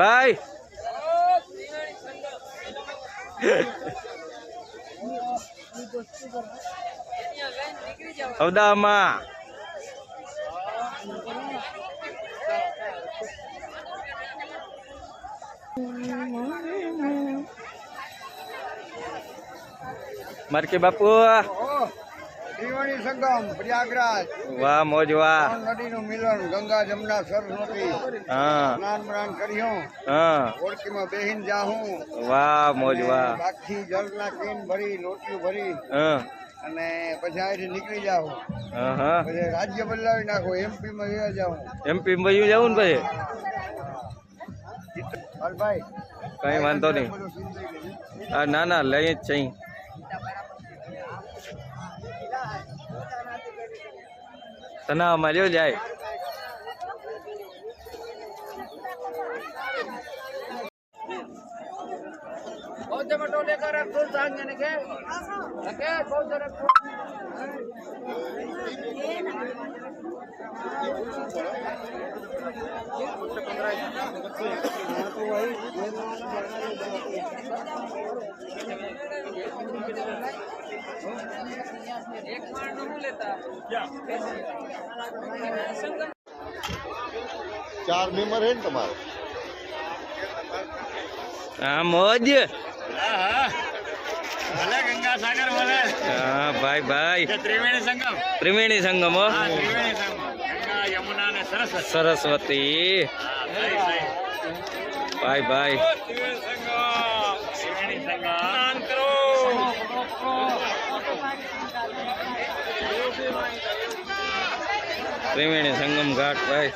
ભાઈ અવદામાં મારકે બાપુ ત્રિવેણી સંગમ પ્રયાગરાજ વાહ મોજ વાહ નદીનું મિલન ગંગા જમના સરસ્વતી હા સ્નાન બ્રાન કર્યું હા ઓળખીમાં બેહીન જાહું વાહ મોજ વાહ આખી જળના કેન ભરી લોટીઓ ભરી હા અને પછી અહીંથી નીકળી જાઉં હા પછી રાજ્ય બદલાવી નાખો એમપી માં જઈ જાઉં એમપી માં જવું ને ભાઈ ભાઈ કઈ વાંધો નહીં હા ના ના લઈ જ છે તનાવમાં લ્યો જાય ચાર મેમ્બર હે ને તમારે હા મોજ ભલે ગંગા સાગર ભલે હા ભાઈ ભાઈ ત્રિવેણી સંગમ ત્રિવેણી સંગમ હો ત્રિવેણી સંગમ ગંગા યમુના ને સરસ્વતી સરસ્વતી ભાઈ ભાઈ ત્રિવેણી સંગમ સ્નાન કરો ત્રિવેણી સંગમ ઘાટ ભાઈ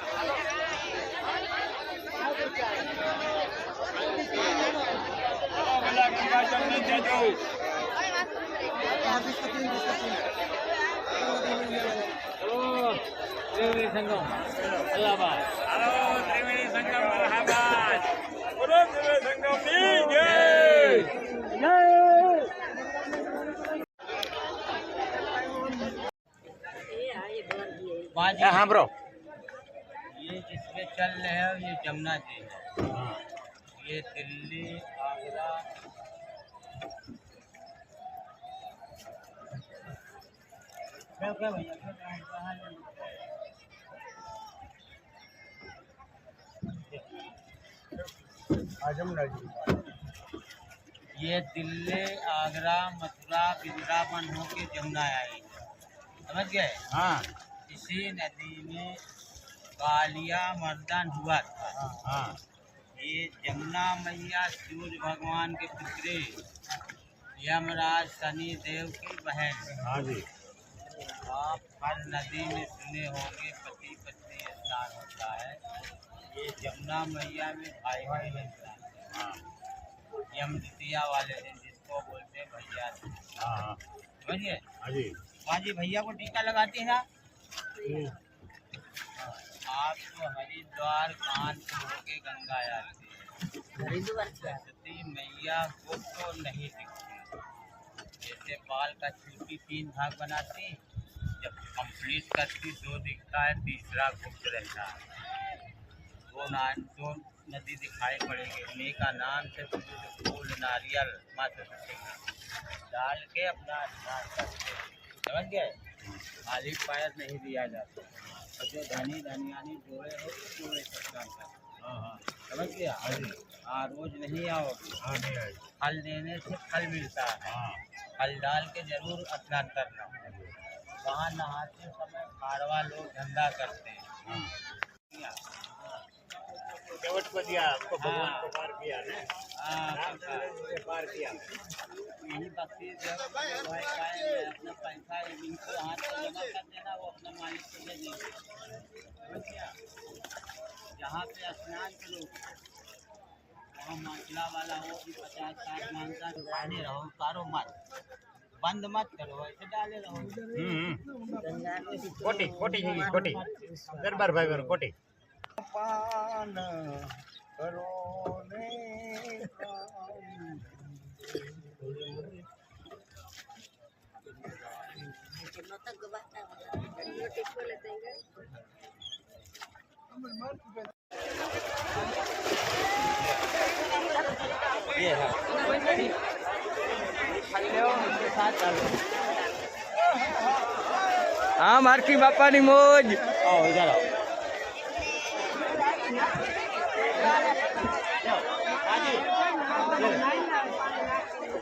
ગંગા જમને જજો ત્રિવેણી સંગમ અલ્હાબાદ હાલો ત્રિવેણી સંગમ અલ્હાબાદ બોલો ત્રિવેણી સંગમ ની જય जय हाँ ब्रो ये जिसपे चल रहे हैं ये जमुना जी है ये दिल्ली आगरा जमुना जी ये दिल्ली आगरा मथुरा वृंदावन होके जमुना आई समझ गए। हाँ इसी नदी में कालिया मर्दन हुआ था। हाँ ये जमुना मैया सूर्य भगवान के पुत्री यमराज शनि देव की बहन है। हाँ जी आप हर नदी में सुने होंगे पति पत्नी स्नान होता है। ये जमुना मैया में भाई भाई स्नान हाँ यम द्वितीया वाले दिन जिसको बोलते हैं भैया हाँ समझिए। हाँ जी बाजी भैया को टीका लगाते हैं आपको हरिद्वार कानपुर होके गंगा आती है। सरस्वती मैया को तो नहीं दिखती जैसे बाल का चूटी 3 भाग बनाती जब कंप्लीट करती 2 दिखता है तीसरा गुप्त रहता है। दो नदी दिखाई पड़ेगी उन्हीं का नाम से फूल नारियल माँ सरस्वती डाल के अपना स्नान करते समझ गए। खाली पैर नहीं दिया जाता और जो धनी धनियानी जोड़े हो तो पूरे स्नान करते समझ गया। हाँ रोज नहीं आओगे फल देने से फल मिलता है। फल डाल के जरूर स्नान करना। वहाँ नहाते समय खारवा लोग धंधा करते हैं। केवट को दिया आपको भगवान को पार किया ना हाँ पार किया यही भक्ति जब अपना पैसा इनको हाथ में जमा कर देना वो अपना मालिक को दे देंगे समझ गया। जहाँ पे स्नान करो वहाँ मांझला वाला हो भी 50-60 मांगता डाले रहो उतारो मत बंद मत करो ऐसे डाले रहो। कोटी कोटी कोटी दरबार भाई बरो कोटी पान करो ने No te ये है इसके साथ डालो। हाँ मार्की बापा नी मोज। आओ इधर आओ।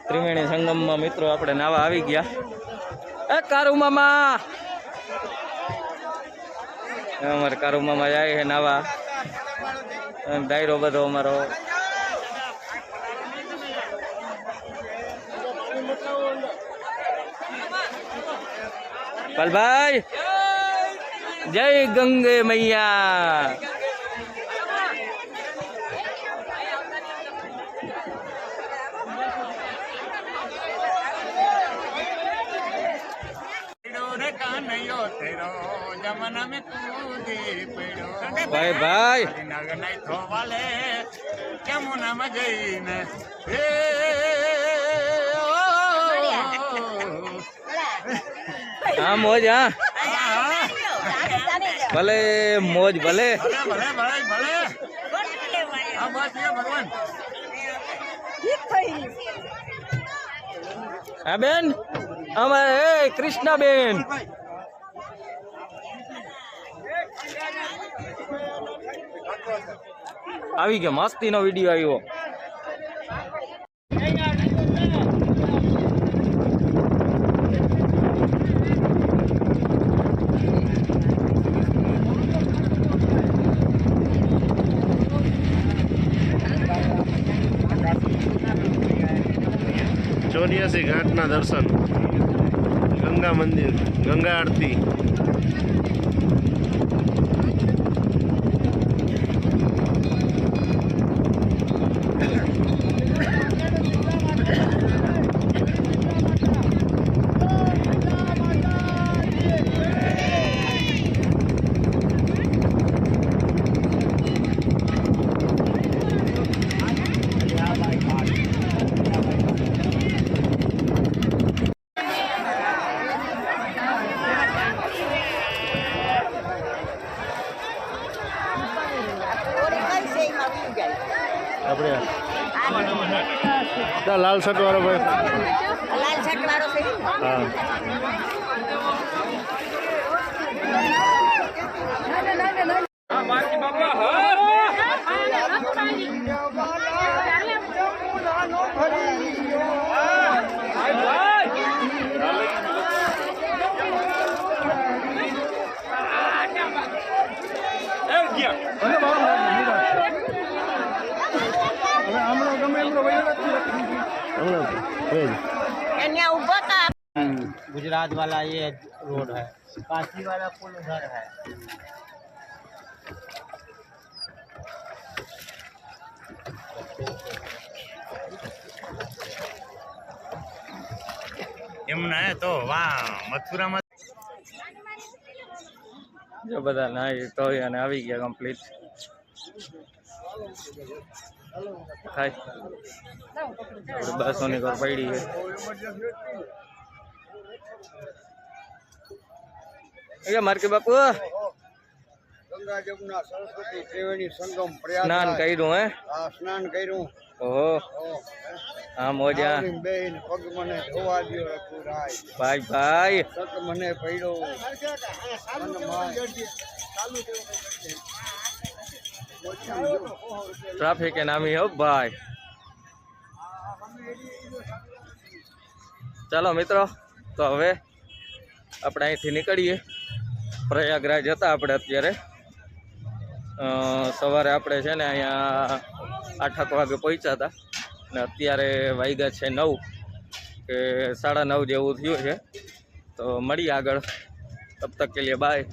ત્રિવેણી સંગમમાં મિત્રો આપણે નાવા આવી ગયા। એ કારુ મામા, અમારે કારુ મામા જાય છે નાવા। ડાયરો બધો અમારો પલભાઈ, જય ગંગે મૈયા। जमाना में कूदे पड़ो ભાઈ ભાઈ नग नहीं थो वाले यमुना में जईन हे हाँ मोज। हाँ भले मोज भले। भले भले भले भले हाँ बस ये भगवान हाँ बेन हमारे कृष्णा बेन આવી ગયો। મસ્તીનો વિડીયો આવ્યો। ચોર્યાસી ઘાટના દર્શન, ગંગા મંદિર, ગંગા આરતી। આપણે લાલ શર્ટ વાળો ભાઈ, લાલ શર્ટ વાળો છે હા गुजरात वाला ये रोड है, काशी वाला पुल उधर है। यमुना है तो वहाँ मथुरा में જો બધા નાઈ તો અને આવી ગયા કમ્પ્લીટ। ખાઈ બસોની ઘર પડી છે। માર્કે બાપુ ગંગા જમુના સરસ્વતી ત્રિવેણી સંગમ પ્રયાગ સ્નાન કર્યું હે? સ્નાન કર્યું। ઓહો હા મોજા બેન પગ મને ધોવા દ્યો પુરાય ભાઈ ભાઈ સત મને પડ્યો ટ્રાફિક એ નામી હો ભાઈ। ચાલો મિત્રો તો હવે આપણે અહીંથી નીકળીએ। પ્રયાગરાજ હતા આપણે અત્યારે સવારે આપણે છે ને અહીંયા 8 વાગે પહોંચ્યા હતા ને અત્યારે વાગ્યા છે 9 કે 9:30 જેવું થયું છે। તો મળીએ આગળ, તબ તક કે લીએ બાય।